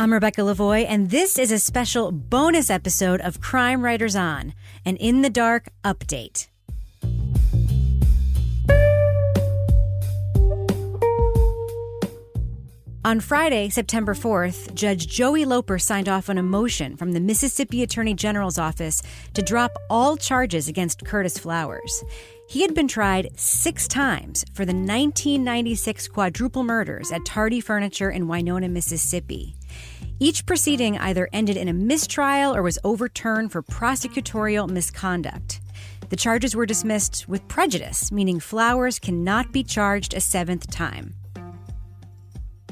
I'm Rebecca Lavoie, and this is a special bonus episode of Crime Writers On, an In the Dark update. On Friday, September 4th, Judge Joey Loper signed off on a motion from the Mississippi Attorney General's office to drop all charges against Curtis Flowers. He had been tried 6 times for the 1996 quadruple murders at Tardy Furniture in Winona, Mississippi. Each proceeding either ended in a mistrial or was overturned for prosecutorial misconduct. The charges were dismissed with prejudice, meaning Flowers cannot be charged a 7th time.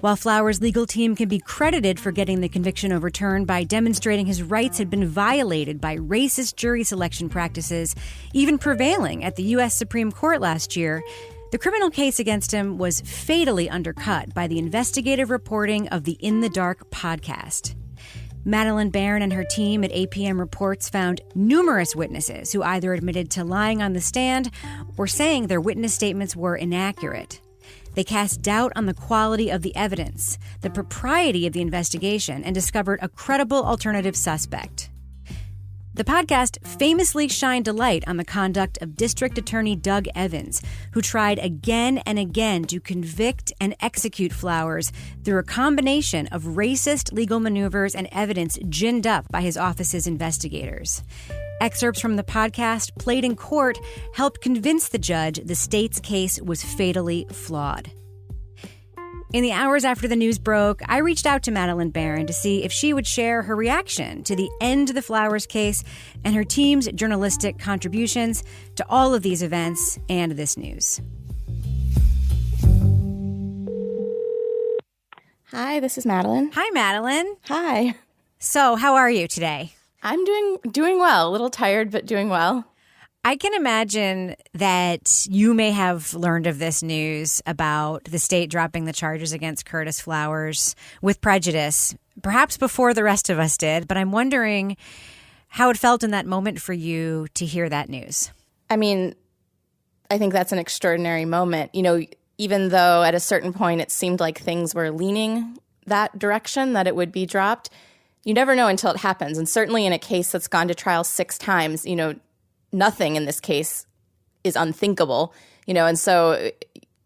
While Flowers' legal team can be credited for getting the conviction overturned by demonstrating his rights had been violated by racist jury selection practices, even prevailing at the U.S. Supreme Court last year, the criminal case against him was fatally undercut by the investigative reporting of the In the Dark podcast. Madeleine Baran and her team at APM Reports found numerous witnesses who either admitted to lying on the stand or saying their witness statements were inaccurate. They cast doubt on the quality of the evidence, the propriety of the investigation, and discovered a credible alternative suspect. The podcast famously shined a light on the conduct of District Attorney Doug Evans, who tried again and again to convict and execute Flowers through a combination of racist legal maneuvers and evidence ginned up by his office's investigators. Excerpts from the podcast played in court helped convince the judge the state's case was fatally flawed. In the hours after the news broke, I reached out to Madeleine Baran to see if she would share her reaction to the end of the Flowers case and her team's journalistic contributions to all of these events and this news. Hi, this is Madeleine. Hi, Madeleine. Hi. So, how are you today? I'm doing well. A little tired, but doing well. I can imagine that you may have learned of this news about the state dropping the charges against Curtis Flowers with prejudice, perhaps before the rest of us did, but I'm wondering how it felt in that moment for you to hear that news. I mean, I think that's an extraordinary moment. You know, even though at a certain point it seemed like things were leaning that direction, that it would be dropped, you never know until it happens. And certainly in a case that's gone to trial 6 times, you know, nothing in this case is unthinkable, you know, and so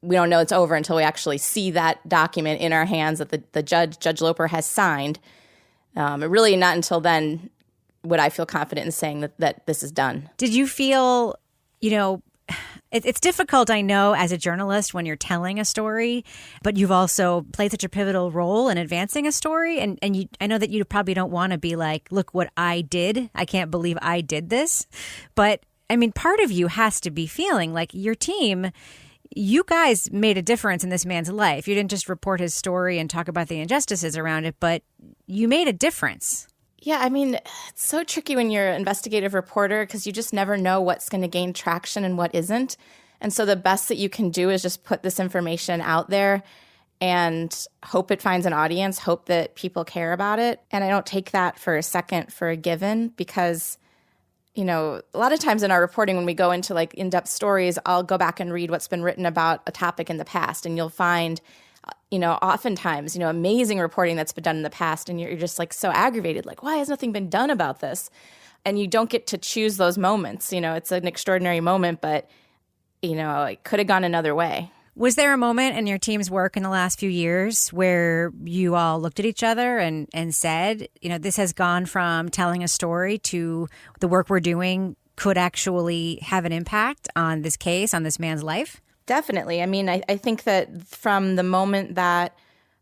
we don't know it's over until we actually see that document in our hands that the Judge Loper has signed. Really not until then would I feel confident in saying that this is done. Did you feel, you know, it's difficult, I know, as a journalist when you're telling a story, but you've also played such a pivotal role in advancing a story. And I know that you probably don't want to be like, look what I did. I can't believe I did this. But I mean, part of you has to be feeling like your team, you guys made a difference in this man's life. You didn't just report his story and talk about the injustices around it, but you made a difference. Yeah, I mean, it's so tricky when you're an investigative reporter because you just never know what's going to gain traction and what isn't. And so the best that you can do is just put this information out there and hope it finds an audience, hope that people care about it. And I don't take that for a second for a given because, you know, a lot of times in our reporting when we go into like in-depth stories, I'll go back and read what's been written about a topic in the past and you'll find oftentimes, amazing reporting that's been done in the past, and you're just like so aggravated, like, why has nothing been done about this? And you don't get to choose those moments. It's an extraordinary moment, but, it could have gone another way. Was there a moment in your team's work in the last few years where you all looked at each other and said, this has gone from telling a story to the work we're doing could actually have an impact on this case, on this man's life? Definitely. I mean, I think that from the moment that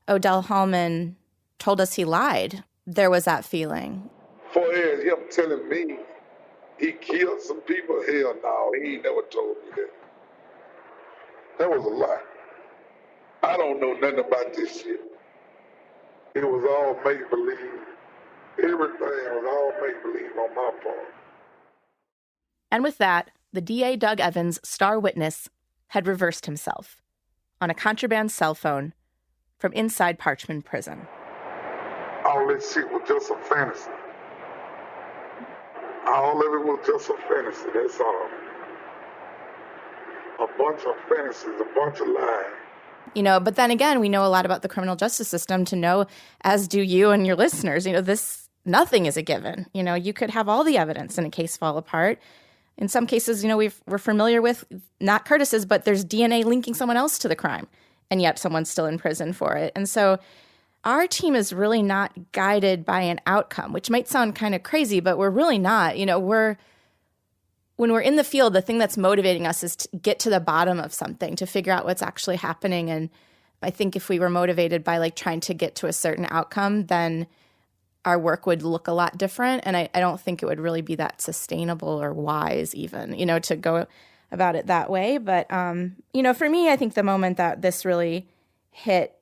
Odell Hallman told us he lied, there was that feeling. For him telling me he killed some people, hell no, he ain't never told me that. That was a lie. I don't know nothing about this shit. It was all make-believe. Everything was all make-believe on my part. And with that, the DA Doug Evans, star witness, had reversed himself on a contraband cell phone from inside Parchman Prison. All that shit was just a fantasy. All of it was just a fantasy, that's all. A bunch of fantasies, a bunch of lies. But then again, we know a lot about the criminal justice system to know, as do you and your listeners, nothing is a given. You could have all the evidence in a case fall apart. In some cases, we're familiar with, not Curtis's, but there's DNA linking someone else to the crime, and yet someone's still in prison for it. And so our team is really not guided by an outcome, which might sound kind of crazy, but we're really not. When we're in the field, the thing that's motivating us is to get to the bottom of something, to figure out what's actually happening. And I think if we were motivated by trying to get to a certain outcome, then our work would look a lot different. And I don't think it would really be that sustainable or wise even, to go about it that way. But, for me, I think the moment that this really hit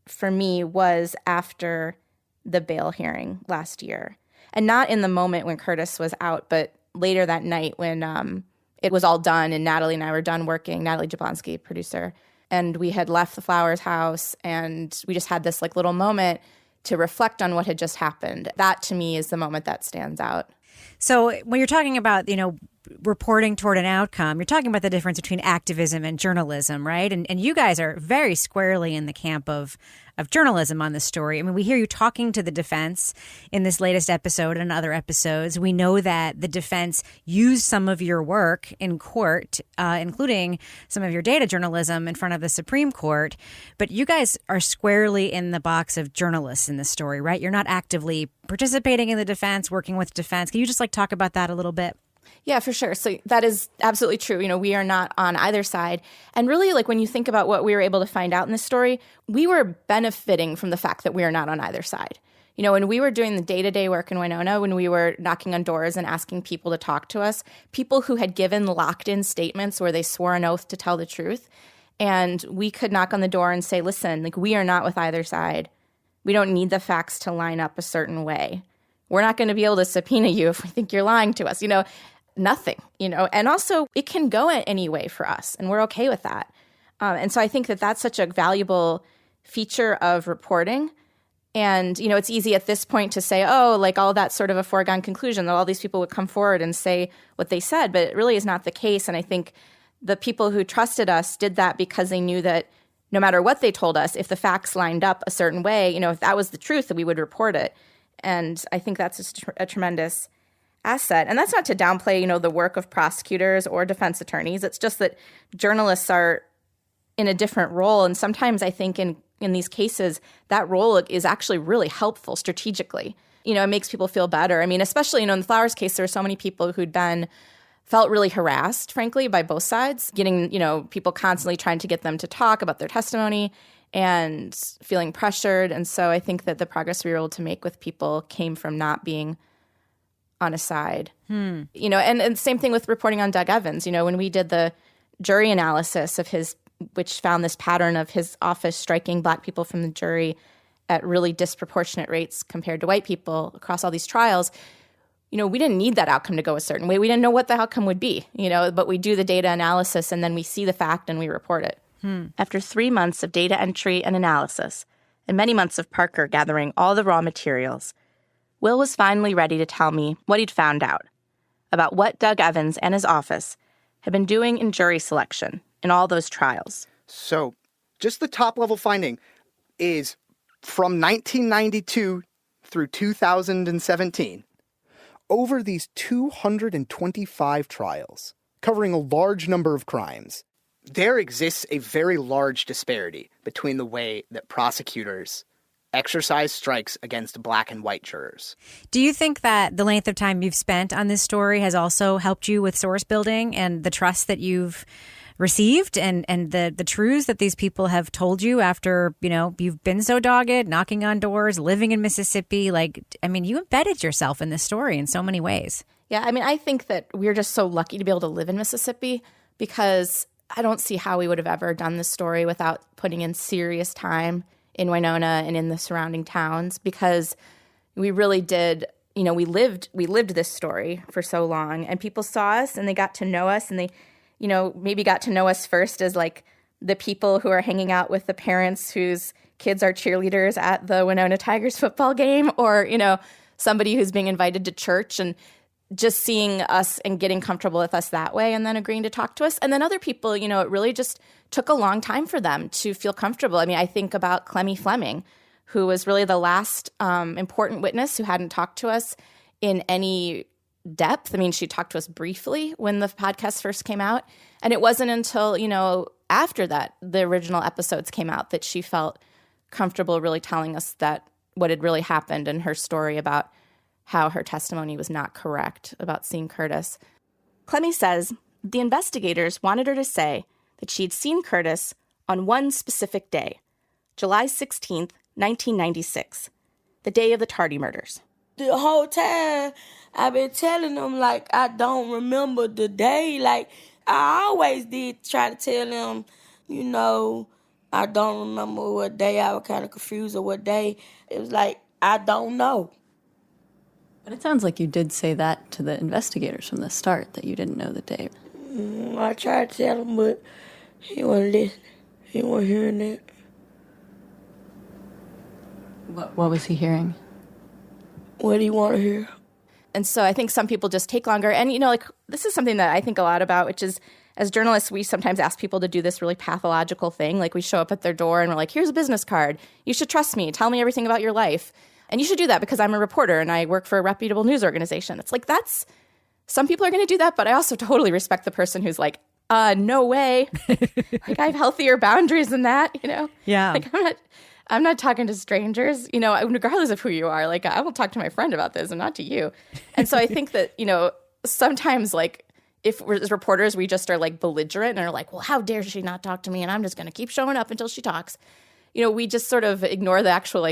for me was after the bail hearing last year. And not in the moment when Curtis was out, but later that night when it was all done and Natalie and I were done working, Natalie Jablonski, producer, and we had left the Flowers house and we just had this little moment to reflect on what had just happened. That to me is the moment that stands out. So when you're talking about, reporting toward an outcome, you're talking about the difference between activism and journalism, right? And you guys are very squarely in the camp of journalism on this story. I mean, we hear you talking to the defense in this latest episode and other episodes. We know that the defense used some of your work in court, including some of your data journalism in front of the Supreme Court. But you guys are squarely in the box of journalists in this story, right? You're not actively participating in the defense, working with defense. Can you just talk about that a little bit? Yeah, for sure. So that is absolutely true. We are not on either side. And really, when you think about what we were able to find out in this story, we were benefiting from the fact that we are not on either side. When we were doing the day-to-day work in Winona, when we were knocking on doors and asking people to talk to us, people who had given locked-in statements where they swore an oath to tell the truth, and we could knock on the door and say, listen, we are not with either side. We don't need the facts to line up a certain way. We're not going to be able to subpoena you if we think you're lying to us. Nothing, and also it can go any way for us, and we're okay with that. And so I think that that's such a valuable feature of reporting. And, it's easy at this point to say, all that's sort of a foregone conclusion, that all these people would come forward and say what they said, but it really is not the case. And I think the people who trusted us did that because they knew that no matter what they told us, if the facts lined up a certain way, if that was the truth, that we would report it. And I think that's a tremendous asset. And that's not to downplay, the work of prosecutors or defense attorneys. It's just that journalists are in a different role. And sometimes I think in these cases, that role is actually really helpful strategically. It makes people feel better. I mean, especially, in the Flowers case, there were so many people who'd felt really harassed, frankly, by both sides, getting, people constantly trying to get them to talk about their testimony and feeling pressured. And so I think that the progress we were able to make with people came from not being on a side, and same thing with reporting on Doug Evans. When we did the jury analysis of which found this pattern of his office striking Black people from the jury at really disproportionate rates compared to white people across all these trials, we didn't need that outcome to go a certain way. We didn't know what the outcome would be, but we do the data analysis and then we see the fact and we report it. After 3 months of data entry and analysis, and many months of Parker gathering all the raw materials, Will was finally ready to tell me what he'd found out about what Doug Evans and his office had been doing in jury selection in all those trials. So, just the top-level finding is from 1992 through 2017, over these 225 trials, covering a large number of crimes, there exists a very large disparity between the way that prosecutors exercise strikes against Black and white jurors. Do you think that the length of time you've spent on this story has also helped you with source building and the trust that you've received and the truths that these people have told you after, you've been so dogged, knocking on doors, living in Mississippi? You embedded yourself in this story in so many ways. Yeah, I think that we're just so lucky to be able to live in Mississippi because I don't see how we would have ever done this story without putting in serious time in Winona and in the surrounding towns, because we really did, we lived this story for so long, and people saw us and they got to know us, and they, maybe got to know us first as the people who are hanging out with the parents whose kids are cheerleaders at the Winona Tigers football game, or, somebody who's being invited to church. And just seeing us and getting comfortable with us that way and then agreeing to talk to us. And then other people, it really just took a long time for them to feel comfortable. I mean, I think about Clemmy Fleming, who was really the last important witness who hadn't talked to us in any depth. I mean, she talked to us briefly when the podcast first came out. And it wasn't until, after that, the original episodes came out that she felt comfortable really telling us that what had really happened and her story about how her testimony was not correct about seeing Curtis. Clemmy says the investigators wanted her to say that she'd seen Curtis on one specific day, July 16th, 1996, the day of the Tardy murders. The whole time, I've been telling them, I don't remember the day. I always did try to tell them, I don't remember what day. I was kind of confused or what day. It was I don't know. But it sounds like you did say that to the investigators from the start, that you didn't know the day. I tried to tell him, but he wasn't listening. He wasn't hearing that. What was he hearing? What do you want to hear? And so I think some people just take longer. And, this is something that I think a lot about, which is, as journalists, we sometimes ask people to do this really pathological thing. We show up at their door and we're like, here's a business card. You should trust me. Tell me everything about your life. And you should do that because I'm a reporter and I work for a reputable news organization. It's some people are going to do that, but I also totally respect the person who's no way. I have healthier boundaries than that, Yeah. I'm not talking to strangers, regardless of who you are. I will talk to my friend about this and not to you. And so I think that, sometimes if we're, as reporters, we just are belligerent and are well, how dare she not talk to me? And I'm just going to keep showing up until she talks. We just sort of ignore the actual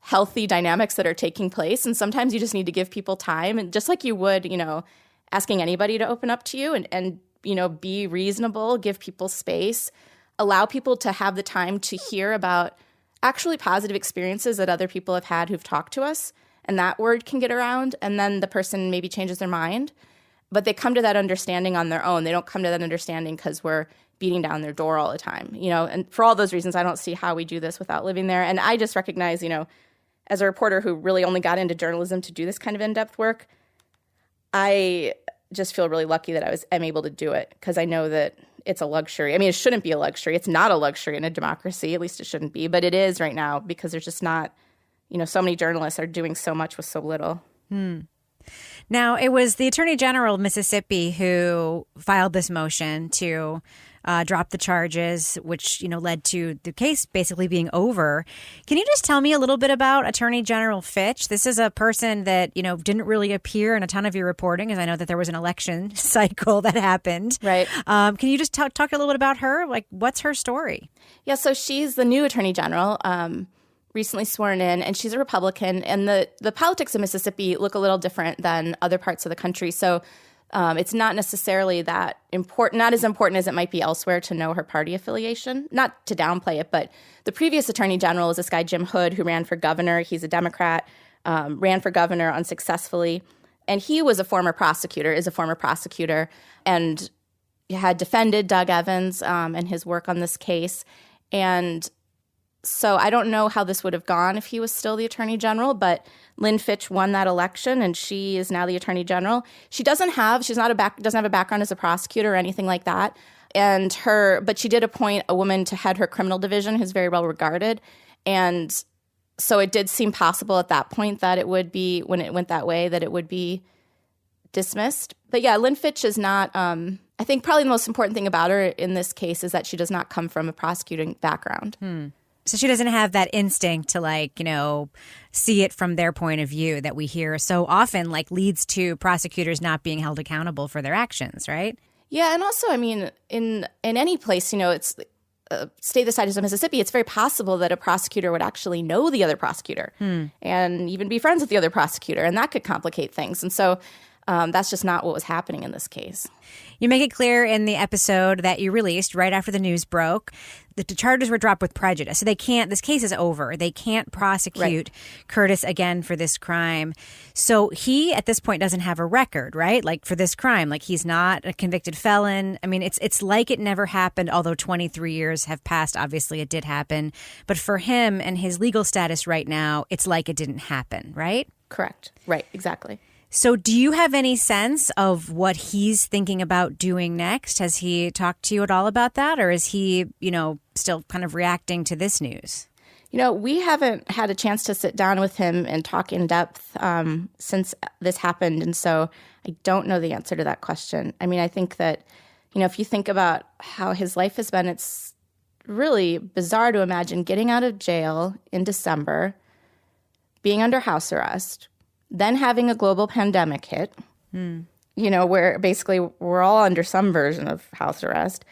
healthy dynamics that are taking place. And sometimes you just need to give people time. And just like you would, asking anybody to open up to you and be reasonable, give people space, allow people to have the time to hear about actually positive experiences that other people have had who've talked to us. And that word can get around. And then the person maybe changes their mind. But they come to that understanding on their own. They don't come to that understanding because we're beating down their door all the time. And for all those reasons, I don't see how we do this without living there. And I just recognize, as a reporter who really only got into journalism to do this kind of in-depth work, I just feel really lucky that I'm able to do it because I know that it's a luxury. I mean, it shouldn't be a luxury. It's not a luxury in a democracy. At least it shouldn't be. But it is right now because there's just not, so many journalists are doing so much with so little. Now, it was the Attorney General of Mississippi who filed this motion to drop the charges, which, led to the case basically being over. Can you just tell me a little bit about Attorney General Fitch? This is a person that, didn't really appear in a ton of your reporting, because I know that there was an election cycle that happened. Right. Can you just talk a little bit about her? What's her story? Yeah, so she's the new Attorney General, recently sworn in, and she's a Republican. And the politics of Mississippi look a little different than other parts of the country. So it's not necessarily that important, not as important as it might be elsewhere to know her party affiliation. Not to downplay it, but the previous Attorney General is this guy, Jim Hood, who ran for governor. He's a Democrat, ran for governor unsuccessfully. And he was is a former prosecutor, and had defended Doug Evans and his work on this case. And so I don't know how this would have gone if he was still the Attorney General, but Lynn Fitch won that election, and she is now the Attorney General. She doesn't have a background as a prosecutor or anything like that. But she did appoint a woman to head her criminal division who's very well regarded. And so it did seem possible at that point that it would be, when it went that way, that it would be dismissed. But yeah, Lynn Fitch is not, I think probably the most important thing about her in this case is that she does not come from a prosecuting background. So she doesn't have that instinct to see it from their point of view that we hear so often leads to prosecutors not being held accountable for their actions, right? Yeah, and also, I mean, in any place, it's state the size of Mississippi, it's very possible that a prosecutor would actually know the other prosecutor and even be friends with the other prosecutor, and that could complicate things. And so that's just not what was happening in this case. You make it clear in the episode that you released right after the news broke that the charges were dropped with prejudice. So this case is over. They can't prosecute Curtis again for this crime. So he, at this point, doesn't have a record, right? For this crime, he's not a convicted felon. I mean, it's like it never happened, although 23 years have passed. Obviously, it did happen. But for him and his legal status right now, it's like it didn't happen, right? Correct. Right. Exactly. So do you have any sense of what he's thinking about doing next? Has he talked to you at all about that? Or is he, still kind of reacting to this news? We haven't had a chance to sit down with him and talk in depth since this happened. And so I don't know the answer to that question. I mean, I think that, if you think about how his life has been, it's really bizarre to imagine getting out of jail in December, being under house arrest, then having a global pandemic hit, where basically we're all under some version of house arrest.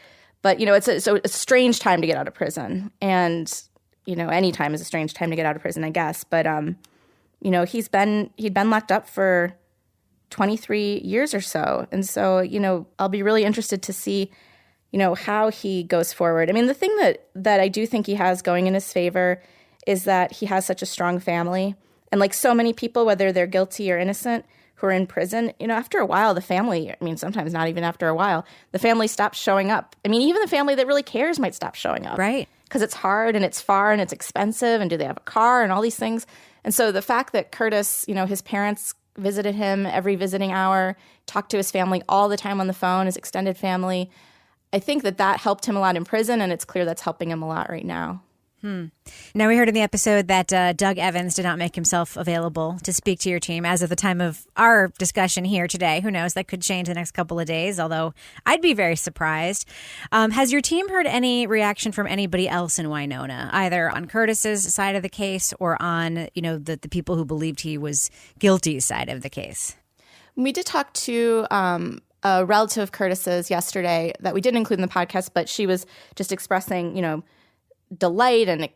But, it's a strange time to get out of prison. And any time is a strange time to get out of prison, I guess. But, he'd been locked up for 23 years or so. And so, I'll be really interested to see, how he goes forward. I mean, the thing that I do think he has going in his favor is that he has such a strong family. And like so many people, whether they're guilty or innocent, who are in prison, after a while, the family, sometimes not even after a while, the family stops showing up. I mean, even the family that really cares might stop showing up. Right. Because it's hard and it's far and it's expensive and do they have a car and all these things. And so the fact that Curtis, his parents visited him every visiting hour, talked to his family all the time on the phone, his extended family, I think that helped him a lot in prison, and it's clear that's helping him a lot right now. Now, we heard in the episode that Doug Evans did not make himself available to speak to your team as of the time of our discussion here today. Who knows? That could change the next couple of days, although I'd be very surprised. Has your team heard any reaction from anybody else in Winona, either on Curtis's side of the case or on, the people who believed he was guilty side of the case? We did talk to a relative of Curtis's yesterday that we didn't include in the podcast, but she was just expressing, delight and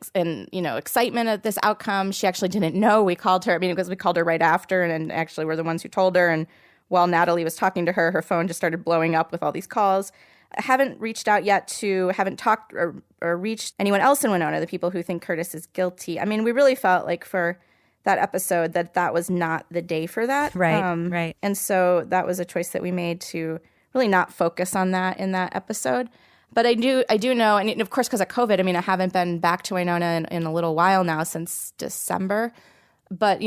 excitement at this outcome. She actually didn't know. We called her, because we called her right after, and actually we're the ones who told her. And while Natalie was talking to her, her phone just started blowing up with all these calls. I haven't reached out yet haven't talked or reached anyone else in Winona, the people who think Curtis is guilty. I mean, we really felt like for that episode that was not the day for that. Right, right. And so that was a choice that we made to really not focus on that in that episode. But I do know, and of course, because of COVID, I haven't been back to Winona in a little while now, since December. But,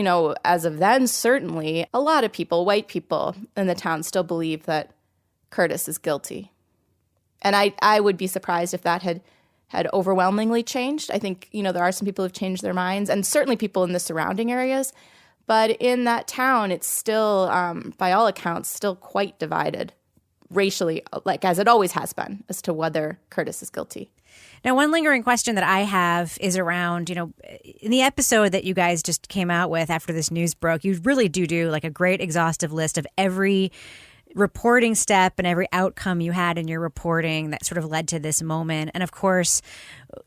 as of then, certainly a lot of people, white people in the town, still believe that Curtis is guilty. And I would be surprised if that had overwhelmingly changed. I think, there are some people who've changed their minds, and certainly people in the surrounding areas. But in that town, it's still, by all accounts, still quite divided racially, like as it always has been, as to whether Curtis is guilty. Now, one lingering question that I have is around, in the episode that you guys just came out with after this news broke, you really do like a great exhaustive list of every reporting step and every outcome you had in your reporting that sort of led to this moment. And of course,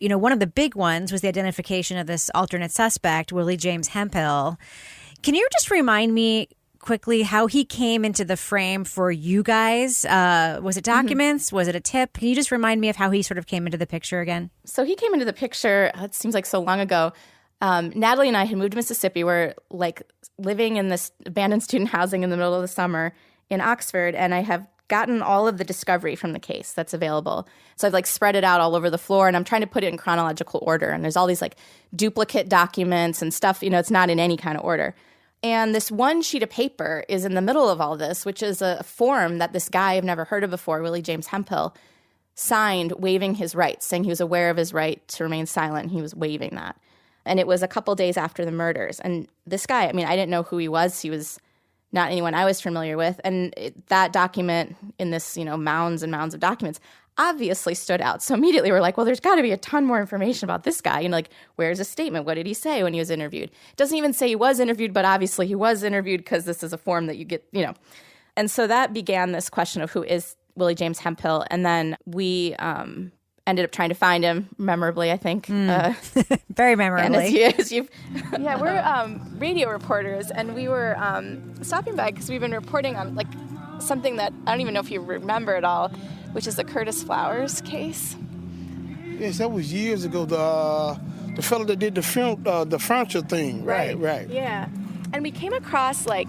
one of the big ones was the identification of this alternate suspect, Willie James Hemphill. Can you just remind me quickly how he came into the frame for you guys? Was it documents? Mm-hmm. Was it a tip? Can you just remind me of how he sort of came into the picture again? So he came into the picture, it seems like so long ago. Natalie and I had moved to Mississippi. We're like living in this abandoned student housing in the middle of the summer in Oxford, and I have gotten all of the discovery from the case that's available. So I've spread it out all over the floor, and I'm trying to put it in chronological order. And there's all these duplicate documents and stuff, it's not in any kind of order. And this one sheet of paper is in the middle of all this, which is a form that this guy I've never heard of before, Willie James Hemphill, signed waiving his rights, saying he was aware of his right to remain silent. He was waiving that. And it was a couple days after the murders. And this guy, I didn't know who he was. He was not anyone I was familiar with. And that document in this, mounds and mounds of documents obviously stood out. So immediately we're like, well, there's got to be a ton more information about this guy. Where's his statement? What did he say when he was interviewed? It doesn't even say he was interviewed, but obviously he was interviewed because this is a form that you get, And so that began this question of who is Willie James Hemphill. And then we ended up trying to find him, memorably, I think. Very memorably. Yeah, we're radio reporters, and we were stopping by because we've been reporting on something that I don't even know if you remember at all, which is the Curtis Flowers case. Yes, that was years ago. The fellow that did the film, the furniture thing. Right. Yeah, and we came across a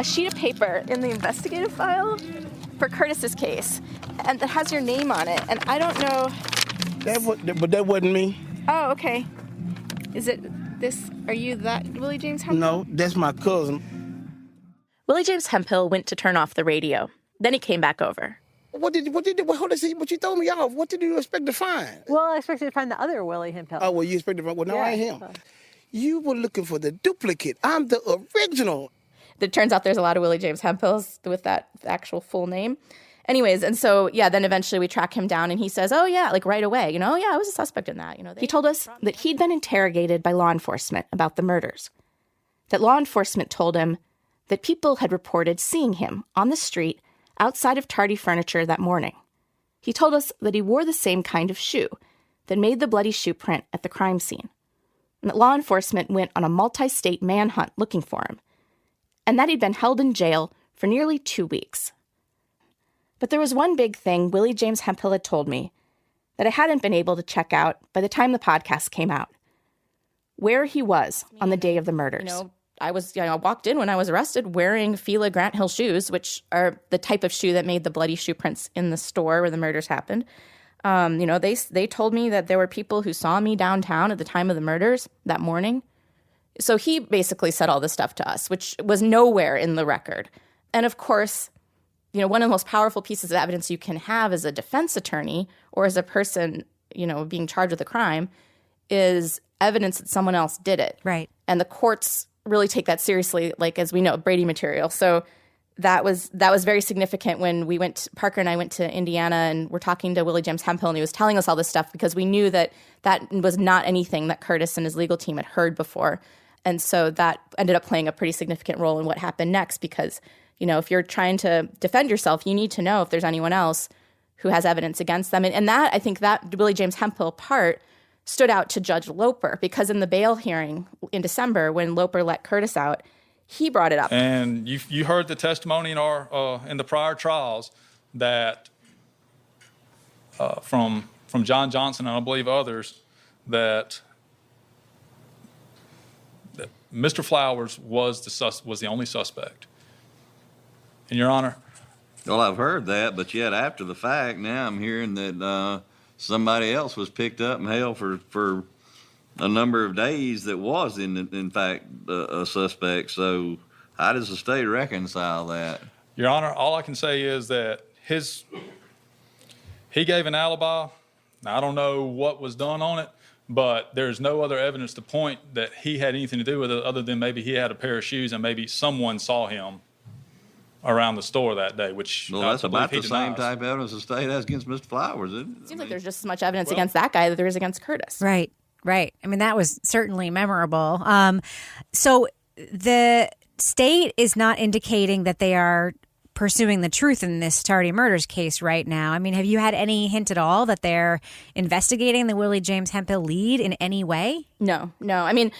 sheet of paper in the investigative file for Curtis's case, and that has your name on it. And I don't know. But that wasn't me. Oh, okay. Is it this? Are you that Willie James Hemphill? No, that's my cousin. Willie James Hemphill went to turn off the radio. Then he came back over. What you throw me off? What did you expect to find? Well, I expected to find the other Willie Hemphill. Oh, well, you expected to find, well, no, I ain't him. So. You were looking for the duplicate. I'm the original. It turns out there's a lot of Willie James Hemphills with that actual full name. Anyways, and so, then eventually we track him down and he says, oh, yeah, like right away, I was a suspect in that. He told us that he'd been interrogated by law enforcement about the murders, that law enforcement told him that people had reported seeing him on the street outside of Tardy Furniture that morning. He told us that he wore the same kind of shoe that made the bloody shoe print at the crime scene, and that law enforcement went on a multi-state manhunt looking for him, and that he'd been held in jail for nearly 2 weeks. But there was one big thing Willie James Hemphill had told me that I hadn't been able to check out by the time the podcast came out. Where he was on the day of the murders. I walked in when I was arrested wearing Fila Grant Hill shoes, which are the type of shoe that made the bloody shoe prints in the store where the murders happened. They told me that there were people who saw me downtown at the time of the murders that morning. So he basically said all this stuff to us, which was nowhere in the record. And of course, one of the most powerful pieces of evidence you can have as a defense attorney or as a person, being charged with a crime is evidence that someone else did it. Right. And the courts really take that seriously, like, as we know, Brady material. So that was very significant when Parker and I went to Indiana and we're talking to Willie James Hemphill, and he was telling us all this stuff because we knew that was not anything that Curtis and his legal team had heard before. And so that ended up playing a pretty significant role in what happened next because, if you're trying to defend yourself, you need to know if there's anyone else who has evidence against them. And that, I think that Willie James Hemphill part stood out to Judge Loper because in the bail hearing in December when Loper let Curtis out, he brought it up. And you heard the testimony in the prior trials that from John Johnson and I believe others that Mr. Flowers was the only suspect. And Your Honor. Well, I've heard that, but yet after the fact, now I'm hearing that somebody else was picked up and held for a number of days that was in fact a suspect. So how does the state reconcile that? Your Honor, all I can say is that he gave an alibi. Now, I don't know what was done on it, but there's no other evidence to point that he had anything to do with it other than maybe he had a pair of shoes and maybe someone saw him around the store that day, which that's about the same type of evidence the state has against Mr. Flowers, isn't it? It seems like there's just as much evidence against that guy that there is against Curtis. Right. I mean, that was certainly memorable. So the state is not indicating that they are pursuing the truth in this Tardy murders case right now. I mean, have you had any hint at all that they're investigating the Willie James Hemphill lead in any way? No. I mean,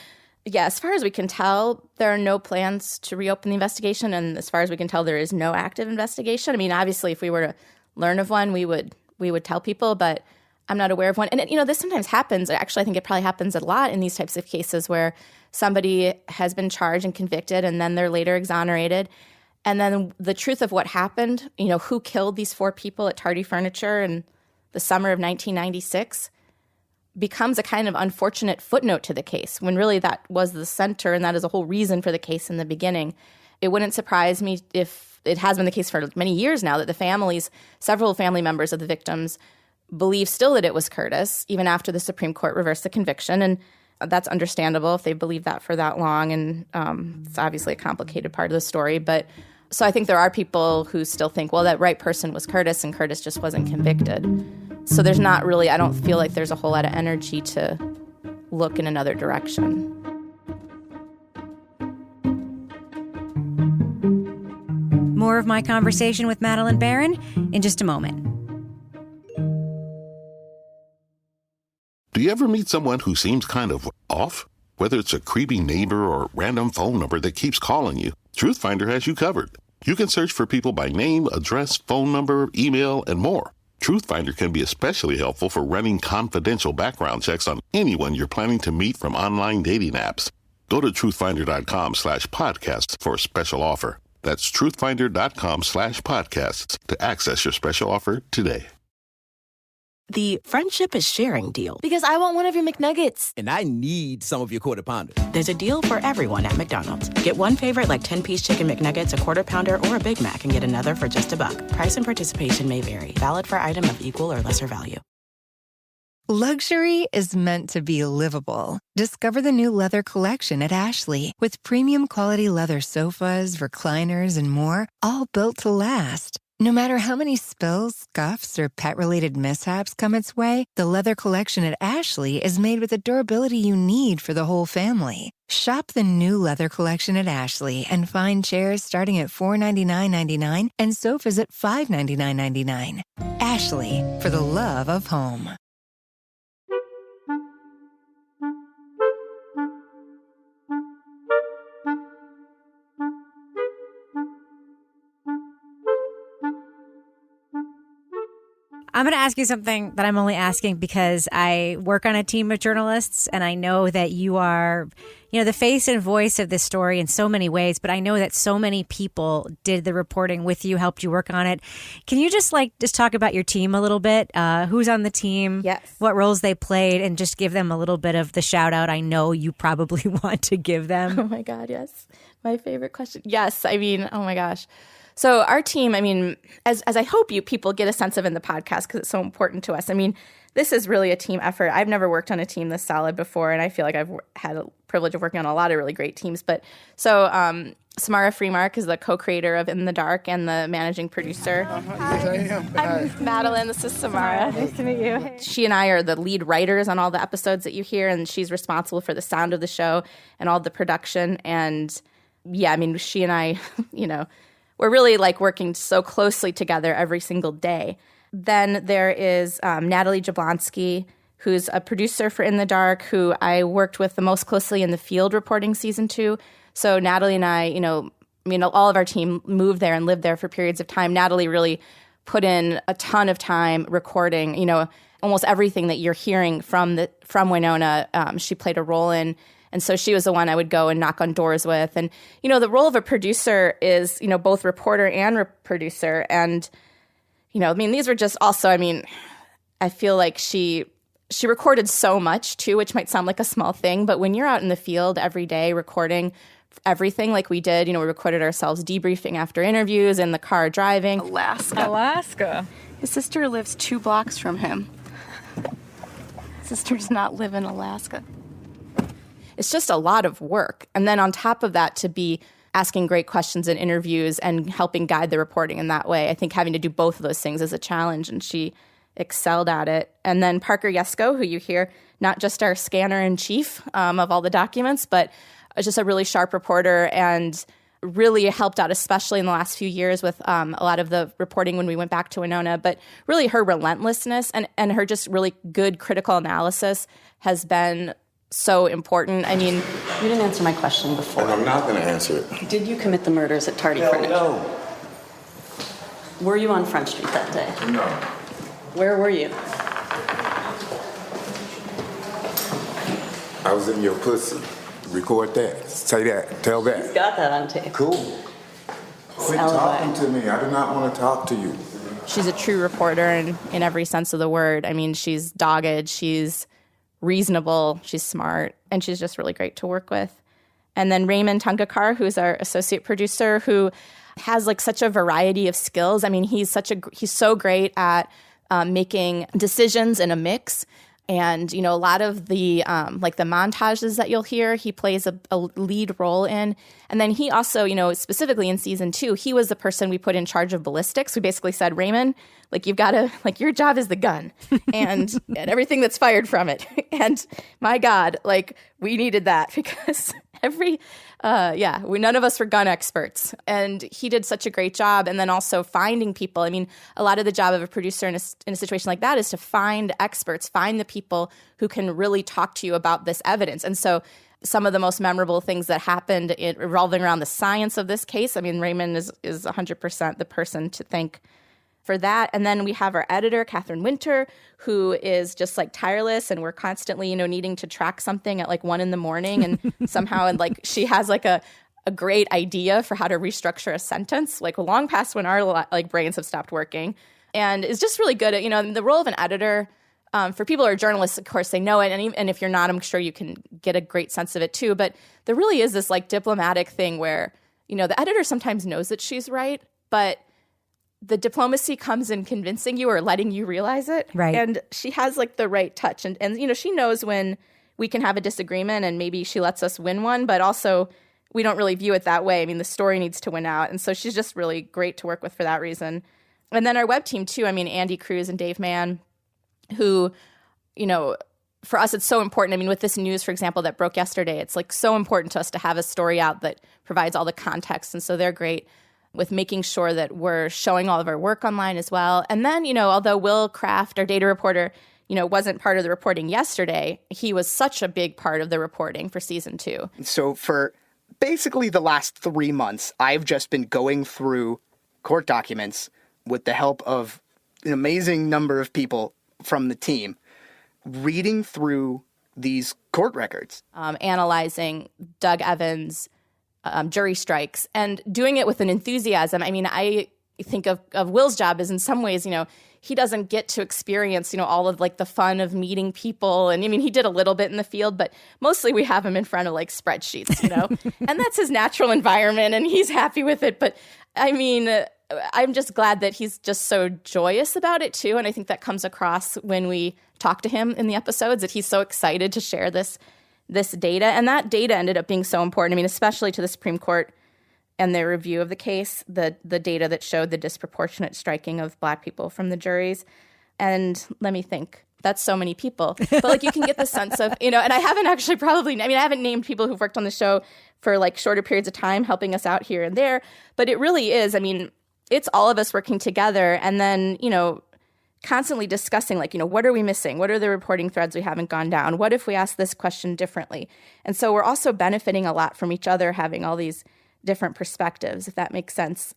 as far as we can tell, there are no plans to reopen the investigation. And as far as we can tell, there is no active investigation. I mean, obviously, if we were to learn of one, we would tell people, but I'm not aware of one. And, this sometimes happens. Actually, I think it probably happens a lot in these types of cases where somebody has been charged and convicted and then they're later exonerated. And then the truth of what happened, who killed these 4 people at Tardy Furniture in the summer of 1996 becomes a kind of unfortunate footnote to the case when really that was the center and that is the whole reason for the case in the beginning. It wouldn't surprise me if it has been the case for many years now that several family members of the victims believe still that it was Curtis, even after the Supreme Court reversed the conviction. And that's understandable if they believe that for that long. And it's obviously a complicated part of the story. But so I think there are people who still think, well, that right person was Curtis and Curtis just wasn't convicted. So there's not really, I don't feel like there's a whole lot of energy to look in another direction. More of my conversation with Madeleine Baran in just a moment. Do you ever meet someone who seems kind of off? Whether it's a creepy neighbor or a random phone number that keeps calling you, Truthfinder has you covered. You can search for people by name, address, phone number, email, and more. Truthfinder can be especially helpful for running confidential background checks on anyone you're planning to meet from online dating apps. Go to truthfinder.com/podcasts for a special offer. That's truthfinder.com/podcasts to access your special offer today. the friendship is sharing deal. Because I want one of your McNuggets. And I need some of your Quarter Pounder. There's a deal for everyone at McDonald's. Get one favorite like 10-piece chicken McNuggets, a Quarter Pounder, or a Big Mac, and get another for just $1. Price and participation may vary. Valid for item of equal or lesser value. Luxury is meant to be livable. Discover the new leather collection at Ashley with premium quality leather sofas, recliners, and more, all built to last. No matter how many spills, scuffs, or pet-related mishaps come its way, the leather collection at Ashley is made with the durability you need for the whole family. Shop the new leather collection at Ashley and find chairs starting at $499.99 and sofas at $599.99. Ashley, for the love of home. I'm going to ask you something that I'm only asking because I work on a team of journalists, and I know that you are, the face and voice of this story in so many ways, but I know that so many people did the reporting with you, helped you work on it. Can you just talk about your team a little bit? Who's on the team? Yes. What roles they played, and just give them a little bit of the shout out I know you probably want to give them. Oh my God, yes. My favorite question. Yes, oh my gosh. So our team, as I hope you people get a sense of in the podcast because it's so important to us. This is really a team effort. I've never worked on a team this solid before, and I feel like I've had a privilege of working on a lot of really great teams. But so Samara Freemark is the co-creator of In the Dark and the managing producer. Yes, I am. I'm Madeleine. This is Samara. Nice to meet you. She and I are the lead writers on all the episodes that you hear, and she's responsible for the sound of the show and all the production. And yeah, she and I, we're really working so closely together every single day. Then there is Natalie Jablonski, who's a producer for In the Dark, who I worked with the most closely in the field reporting season 2. So Natalie and I, all of our team moved there and lived there for periods of time. Natalie really put in a ton of time recording, almost everything that you're hearing from Winona. She played a role in. And so she was the one I would go and knock on doors with. And, the role of a producer is, both reporter and producer. And, these were just also, I feel like she recorded so much too, which might sound like a small thing. But when you're out in the field every day recording everything like we did, we recorded ourselves debriefing after interviews in the car driving. Alaska. His sister lives 2 blocks from him. His sister does not live in Alaska. It's just a lot of work. And then on top of that, to be asking great questions in interviews and helping guide the reporting in that way, I think having to do both of those things is a challenge, and she excelled at it. And then Parker Yesko, who you hear, not just our scanner-in-chief of all the documents, but just a really sharp reporter and really helped out, especially in the last few years with a lot of the reporting when we went back to Winona. But really her relentlessness and her just really good critical analysis has been so important. You didn't answer my question before. And I'm not going to answer it. Did you commit the murders at Tardy Furniture? No. Were you on Front Street that day? No. Where were you? I was in your pussy. Record that. Say that. Tell that. Got that on tape. Cool. Quit talking to me. I do not want to talk to you. She's a true reporter in every sense of the word. She's dogged. She's reasonable, she's smart, and she's just really great to work with. And then Raymond Tungakar, who's our associate producer, who has such a variety of skills. He's so great at making decisions in a mix. And, a lot of the the montages that you'll hear, he plays a lead role in. And then he also, specifically in season 2, he was the person we put in charge of ballistics. We basically said, Raymond, you've got to, your job is the gun and everything that's fired from it. And my God, we needed that because none of us were gun experts. And he did such a great job. And then also finding people. A lot of the job of a producer in a situation like that is to find experts, find the people who can really talk to you about this evidence. And so some of the most memorable things that happened revolving around the science of this case, Raymond is 100% the person to thank for that. And then we have our editor, Catherine Winter, who is just tireless, and we're constantly, needing to track something at 1 a.m. and somehow, and she has a great idea for how to restructure a sentence, long past when our brains have stopped working. and is just really good at, the role of an editor. For people who are journalists, of course, they know it. And if you're not, I'm sure you can get a great sense of it too. But there really is this like diplomatic thing where, the editor sometimes knows that she's right, but the diplomacy comes in convincing you or letting you realize it. Right. And she has like the right touch. And she knows when we can have a disagreement and maybe she lets us win one, but also we don't really view it that way. I mean, the story needs to win out. And so she's just really great to work with for that reason. And then our web team too. I mean, Andy Cruz and Dave Mann, who, for us, it's so important. I mean, with this news, for example, that broke yesterday, it's like so important to us to have a story out that provides all the context. And so they're great with making sure that we're showing all of our work online as well. And then, although Will Kraft, our data reporter, wasn't part of the reporting yesterday, he was such a big part of the reporting for season 2. So for basically the last 3 months, I've just been going through court documents with the help of an amazing number of people from the team, reading through these court records. Analyzing Doug Evans' jury strikes and doing it with an enthusiasm. I mean, I think of Will's job as in some ways, he doesn't get to experience, all of like the fun of meeting people. And I mean, he did a little bit in the field, but mostly we have him in front of like spreadsheets, and that's his natural environment and he's happy with it. But I mean, I'm just glad that he's just so joyous about it too. And I think that comes across when we talk to him in the episodes, that he's so excited to share this data. And that data ended up being so important. I mean, especially to the Supreme Court and their review of the case, the data that showed the disproportionate striking of Black people from the juries. And let me think, that's so many people. But like you can get the sense of, and I haven't actually I haven't named people who've worked on the show for like shorter periods of time helping us out here and there. But it really is, I mean, it's all of us working together and then, constantly discussing like, what are we missing? What are the reporting threads we haven't gone down? What if we ask this question differently? And so we're also benefiting a lot from each other, having all these different perspectives, if that makes sense.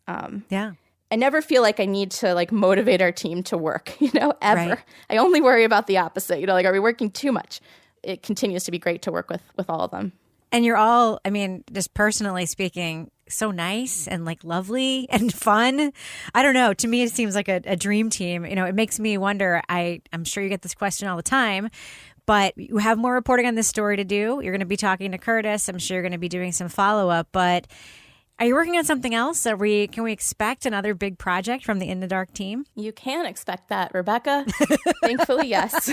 Yeah. I never feel like I need to like motivate our team to work, ever. Right. I only worry about the opposite, like, are we working too much? It continues to be great to work with all of them. And you're all, I mean, just personally speaking, so nice and like lovely and fun. I don't know. To me, it seems like a dream team. It makes me wonder. I'm sure you get this question all the time, but you have more reporting on this story to do. You're going to be talking to Curtis. I'm sure you're going to be doing some follow up, but are you working on something else? Can we expect another big project from the In the Dark team? You can expect that, Rebecca. Thankfully, yes.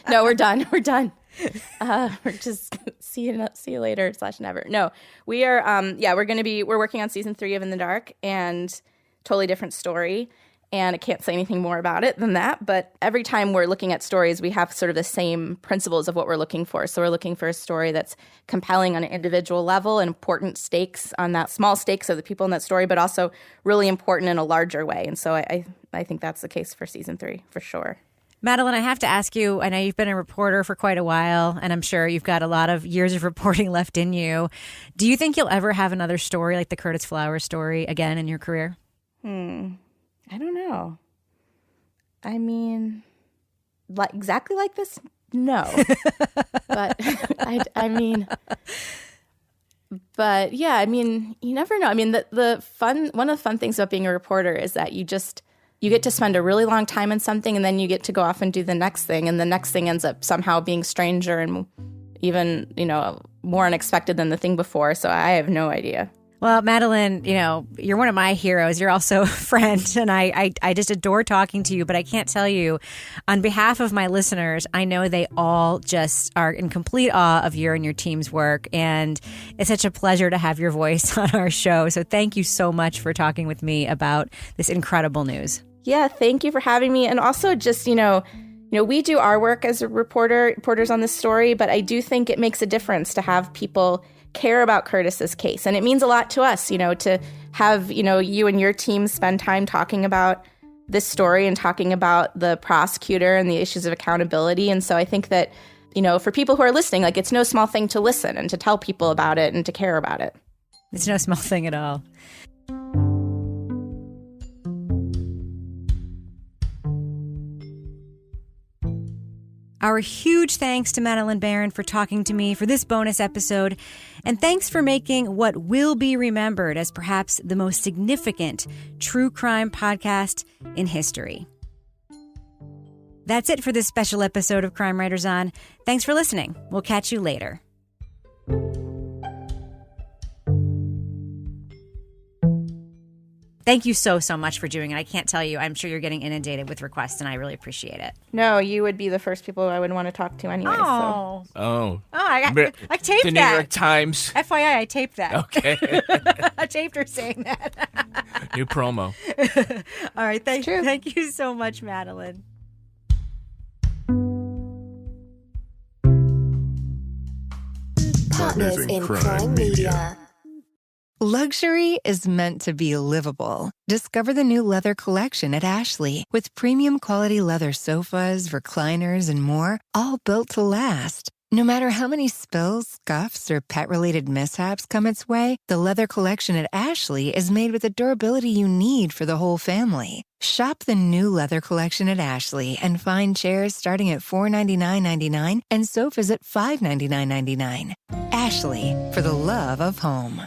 No, we're done. We're done. We're just see you later / never. No, we are. We're working on season 3 of In the Dark, and totally different story. And I can't say anything more about it than that. But every time we're looking at stories, we have sort of the same principles of what we're looking for. So we're looking for a story that's compelling on an individual level, and important stakes on that, small stakes of the people in that story, but also really important in a larger way. And so I think that's the case for season 3 for sure. Madeleine, I have to ask you, I know you've been a reporter for quite a while, and I'm sure you've got a lot of years of reporting left in you. Do you think you'll ever have another story like the Curtis Flowers story again in your career? I don't know. I mean, like exactly like this? No. But but yeah, I mean, you never know. I mean, one of the fun things about being a reporter is that you get to spend a really long time in something, and then you get to go off and do the next thing, and the next thing ends up somehow being stranger and even, more unexpected than the thing before. So I have no idea. Well, Madeleine, you're one of my heroes. You're also a friend, and I just adore talking to you. But I can't tell you, on behalf of my listeners, I know they all just are in complete awe of your and your team's work. And it's such a pleasure to have your voice on our show. So thank you so much for talking with me about this incredible news. Yeah, thank you for having me. And also just, we do our work as reporters on this story, but I do think it makes a difference to have people care about Curtis's case. And it means a lot to us, to have, you and your team spend time talking about this story and talking about the prosecutor and the issues of accountability. And so I think that, for people who are listening, like it's no small thing to listen and to tell people about it and to care about it. It's no small thing at all. Our huge thanks to Madeleine Baran for talking to me for this bonus episode, and thanks for making what will be remembered as perhaps the most significant true crime podcast in history. That's it for this special episode of Crime Writers On. Thanks for listening. We'll catch you later. Thank you so much for doing it. I can't tell you. I'm sure you're getting inundated with requests, and I really appreciate it. No, you would be the first people I would want to talk to anyway. Oh. So. Oh. I taped that. The New York Times. FYI, I taped that. Okay. I taped her saying that. New promo. All right. Thank you so much, Madeleine. Partners in Crime Media. Luxury is meant to be livable. Discover the new leather collection at Ashley with premium quality leather sofas, recliners, and more, all built to last. No matter how many spills, scuffs, or pet-related mishaps come its way, the leather collection at Ashley is made with the durability you need for the whole family. Shop the new leather collection at Ashley and find chairs starting at $499.99 and sofas at $599.99. Ashley, for the love of home.